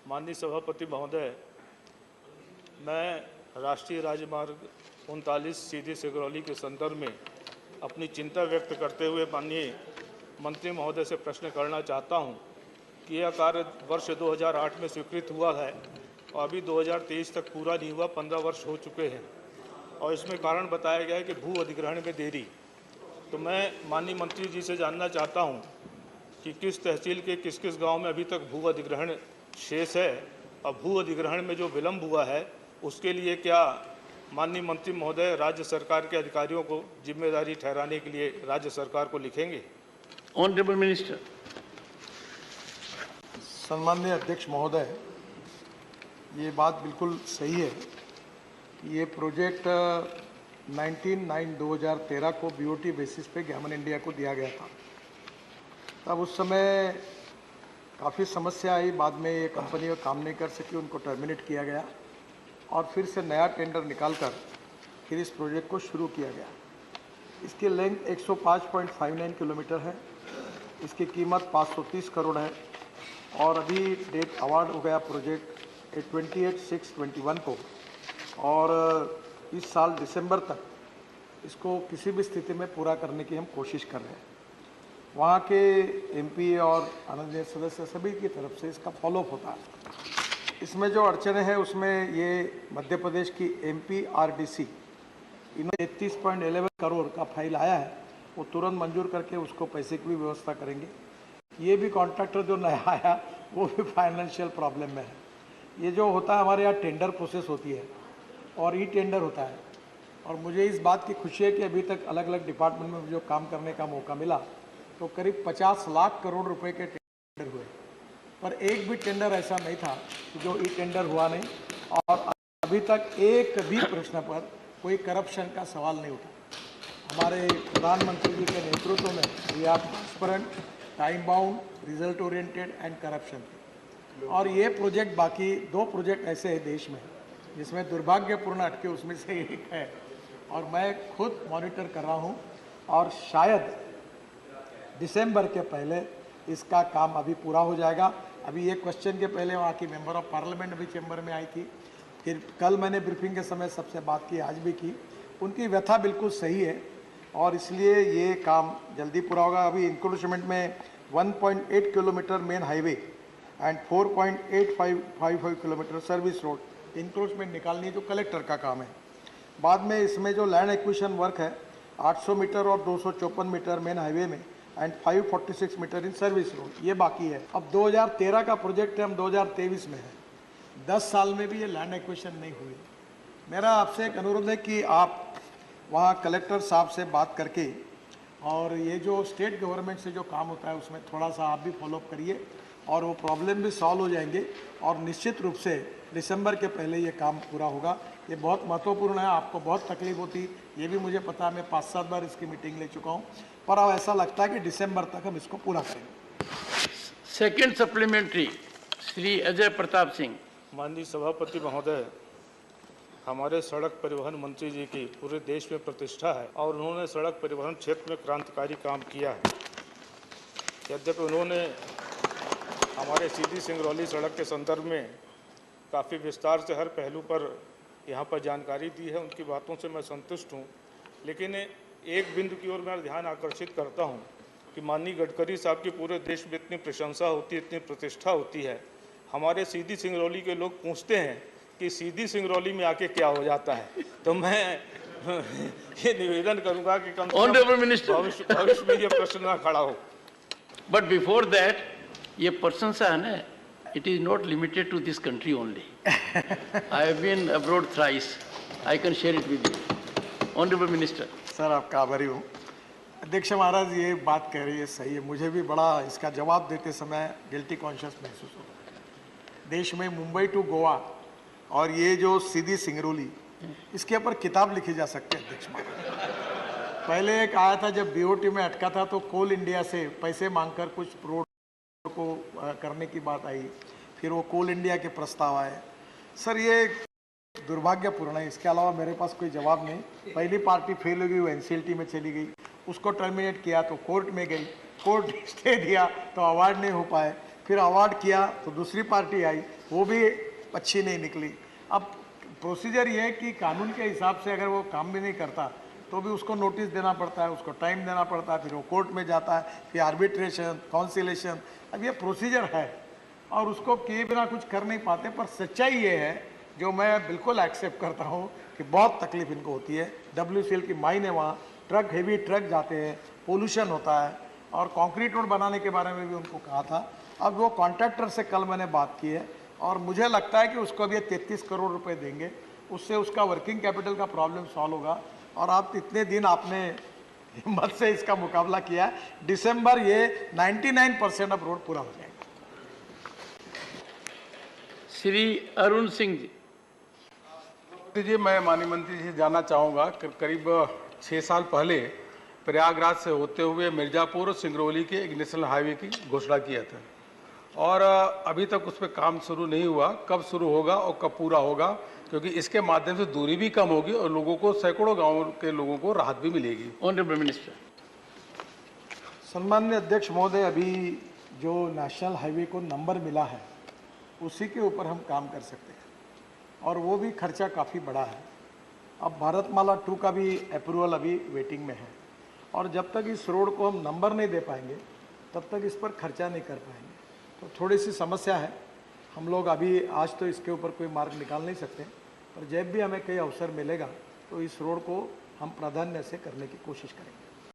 माननीय सभापति महोदय, मैं राष्ट्रीय राजमार्ग 39 सीधी सिंगरौली के संदर्भ में अपनी चिंता व्यक्त करते हुए माननीय मंत्री महोदय से प्रश्न करना चाहता हूं कि यह कार्य वर्ष 2008 में स्वीकृत हुआ है और अभी 2023 तक पूरा नहीं हुआ, 15 वर्ष हो चुके हैं और इसमें कारण बताया गया है कि भू अधिग्रहण में देरी। तो मैं माननीय मंत्री जी से जानना चाहता हूं कि किस तहसील के किस किस गांव में अभी तक भू अधिग्रहण शेष है और भू अधिग्रहण में जो विलम्ब हुआ है उसके लिए क्या माननीय मंत्री महोदय राज्य सरकार के अधिकारियों को जिम्मेदारी ठहराने के लिए राज्य सरकार को लिखेंगे? Honourable minister. सम्माननीय अध्यक्ष महोदय, ये बात बिल्कुल सही है। ये प्रोजेक्ट 19/9/2013 को बीओटी बेसिस पे गैमन इंडिया को दिया गया था। तब उस समय काफ़ी समस्या आई, बाद में ये कंपनी काम नहीं कर सकी, उनको टर्मिनेट किया गया और फिर से नया टेंडर निकालकर फिर इस प्रोजेक्ट को शुरू किया गया। इसकी लेंथ 105.59 किलोमीटर है, इसकी कीमत 530 करोड़ है और अभी डेट अवार्ड हो गया प्रोजेक्ट 28/6/21 को और इस साल दिसंबर तक इसको किसी भी स्थिति में पूरा करने की हम कोशिश कर रहे हैं। वहाँ के एमपी और आनंदीय सदस्य सभी की तरफ से इसका फॉलोअप होता है। इसमें जो अड़चने हैं उसमें ये मध्य प्रदेश की MPRDC इन्होंने 33.11 करोड़ का फाइल आया है, वो तुरंत मंजूर करके उसको पैसे की भी व्यवस्था करेंगे। ये भी कॉन्ट्रैक्टर जो नया आया वो भी फाइनेंशियल प्रॉब्लम में है। ये जो होता है हमारे यहाँ टेंडर प्रोसेस होती है और ई टेंडर होता है और मुझे इस बात की खुशी है कि अभी तक अलग अलग डिपार्टमेंट में जो काम करने का मौका मिला तो करीब 50 लाख करोड़ रुपए के टेंडर हुए, पर एक भी टेंडर ऐसा नहीं था जो ई टेंडर हुआ नहीं और अभी तक एक भी प्रश्न पर कोई करप्शन का सवाल नहीं उठा। हमारे प्रधानमंत्री जी के नेतृत्व में we are transparent, time bound, result oriented and corruption. और ये प्रोजेक्ट, बाकी 2 प्रोजेक्ट ऐसे हैं देश में जिसमें दुर्भाग्यपूर्ण अटके, उसमें से एक है और मैं खुद मॉनिटर कर रहा हूँ और शायद दिसंबर के पहले इसका काम अभी पूरा हो जाएगा। अभी एक क्वेश्चन के पहले वहाँ की मेंबर ऑफ पार्लियामेंट भी चैम्बर में आई थी, फिर कल मैंने ब्रीफिंग के समय सबसे बात की, आज भी की। उनकी व्यथा बिल्कुल सही है और इसलिए ये काम जल्दी पूरा होगा। अभी इंक्रोचमेंट में 1.8 kilometre main highway and 4.8555 kilometre service road encroachment निकालनी है, जो कलेक्टर का काम है। बाद में इसमें जो लैंड एक्विजिशन वर्क है 800 मीटर और 254 मीटर मेन हाईवे में and 546 metre in service road, ये बाकी है। अब 2013 का प्रोजेक्ट है, हम 2023 में है, 10 साल में भी ये लैंड एक्विजिशन नहीं हुई। मेरा आपसे एक अनुरोध है कि आप वहाँ कलेक्टर साहब से बात करके और ये जो स्टेट गवर्नमेंट से जो काम होता है उसमें थोड़ा सा आप भी फॉलोअप करिए और वो प्रॉब्लम भी सॉल्व हो जाएंगे और निश्चित रूप से दिसंबर के पहले ये काम पूरा होगा। ये बहुत महत्वपूर्ण है, आपको बहुत तकलीफ होती, ये भी मुझे पता है, मैं 5-7 बार इसकी मीटिंग ले चुका हूँ, पर अब ऐसा लगता है कि दिसंबर तक हम इसको पूरा करेंगे। Second supplementary Shri Ajay Pratap Singh. माननीय सभापति महोदय, हमारे सड़क परिवहन मंत्री जी की पूरे देश में प्रतिष्ठा है और उन्होंने सड़क परिवहन क्षेत्र में क्रांतिकारी काम किया है। यद्यपि उन्होंने हमारे सीधी सिंगरौली सड़क के संदर्भ में काफ़ी विस्तार से हर पहलू पर यहाँ पर जानकारी दी है, उनकी बातों से मैं संतुष्ट हूँ। लेकिन एक बिंदु की ओर मैं ध्यान आकर्षित करता हूँ कि माननीय गडकरी साहब की पूरे देश में इतनी प्रशंसा होती है, इतनी प्रतिष्ठा होती है, हमारे सीधी सिंगरौली के लोग पूछते हैं कि सीधी सिंगरौली में आके क्या हो जाता है। तो मैं ये निवेदन करूँगा कि कम भविष्य में ये प्रश्न ना खड़ा हो। बट बिफोर दैट, ये प्रशंसा है ना, it is not limited to this country only. I have been abroad thrice. I can share it with you. Honorable Minister. Sir, आपका आभारी हूँ। अध्यक्ष महाराज, ये बात कह रही है सही है, मुझे भी बड़ा इसका जवाब देते समय गिल्टी कॉन्शियस महसूस होता है। देश में मुंबई टू गोवा और ये जो सीधी सिंगरौली, इसके ऊपर किताब लिखी जा सकती है अध्यक्ष महाराज। पहले एक आया था जब बीओटी में अटका था तो कोल इंडिया से पैसे मांगकर कुछ रोड को करने की बात आई, फिर वो कोल इंडिया के प्रस्ताव आए। सर, ये दुर्भाग्यपूर्ण है, इसके अलावा मेरे पास कोई जवाब नहीं। पहली पार्टी फेल हो गई, वो NCLT में चली गई, उसको टर्मिनेट किया तो कोर्ट में गई, कोर्ट ने स्टे दिया तो अवार्ड नहीं हो पाए, फिर अवार्ड किया तो दूसरी पार्टी आई, वो भी अच्छी नहीं निकली। अब प्रोसीजर ये है कि कानून के हिसाब से अगर वो काम भी नहीं करता तो भी उसको नोटिस देना पड़ता है, उसको टाइम देना पड़ता है, फिर वो कोर्ट में जाता है, फिर आर्बिट्रेशन, काउंसिलेशन। अब ये प्रोसीजर है और उसको किए बिना कुछ कर नहीं पाते। पर सच्चाई ये है, जो मैं बिल्कुल एक्सेप्ट करता हूँ, कि बहुत तकलीफ इनको होती है। WCL की माइन है, वहाँ ट्रक, हेवी ट्रक जाते हैं, पोल्यूशन होता है। और कंक्रीट रोड बनाने के बारे में भी उनको कहा था। अब वो कॉन्ट्रैक्टर से कल मैंने बात की है और मुझे लगता है कि उसको अभी 33 करोड़ रुपए देंगे, उससे उसका वर्किंग कैपिटल का प्रॉब्लम सॉल्व होगा। और आप इतने दिन आपने हिम्मत से इसका मुकाबला किया, दिसंबर ये 99% अब रोड पूरा हो जाएगा। श्री अरुण सिंह जी। जी, मैं माननीय मंत्री जी से जानना चाहूँगा कि करीब 6 साल पहले प्रयागराज से होते हुए मिर्ज़ापुर और सिंगरौली के एक नेशनल हाईवे की घोषणा किया था और अभी तक उस पर काम शुरू नहीं हुआ। कब शुरू होगा और कब पूरा होगा? क्योंकि इसके माध्यम से दूरी भी कम होगी और लोगों को, सैकड़ों गाँव के लोगों को राहत भी मिलेगी। Honourable minister. सम्माननीय अध्यक्ष महोदय, अभी जो नेशनल हाईवे को नंबर मिला है उसी के ऊपर हम काम कर सकते हैं और वो भी खर्चा काफ़ी बड़ा है। अब भारतमाला 2 का भी अप्रूवल अभी वेटिंग में है और जब तक इस रोड को हम नंबर नहीं दे पाएंगे तब तक इस पर खर्चा नहीं कर पाएंगे। तो थोड़ी सी समस्या है। हम लोग अभी आज तो इसके ऊपर कोई मार्ग निकाल नहीं सकते, पर जब भी हमें कई अवसर मिलेगा तो इस रोड को हम प्राधान्य से करने की कोशिश करेंगे।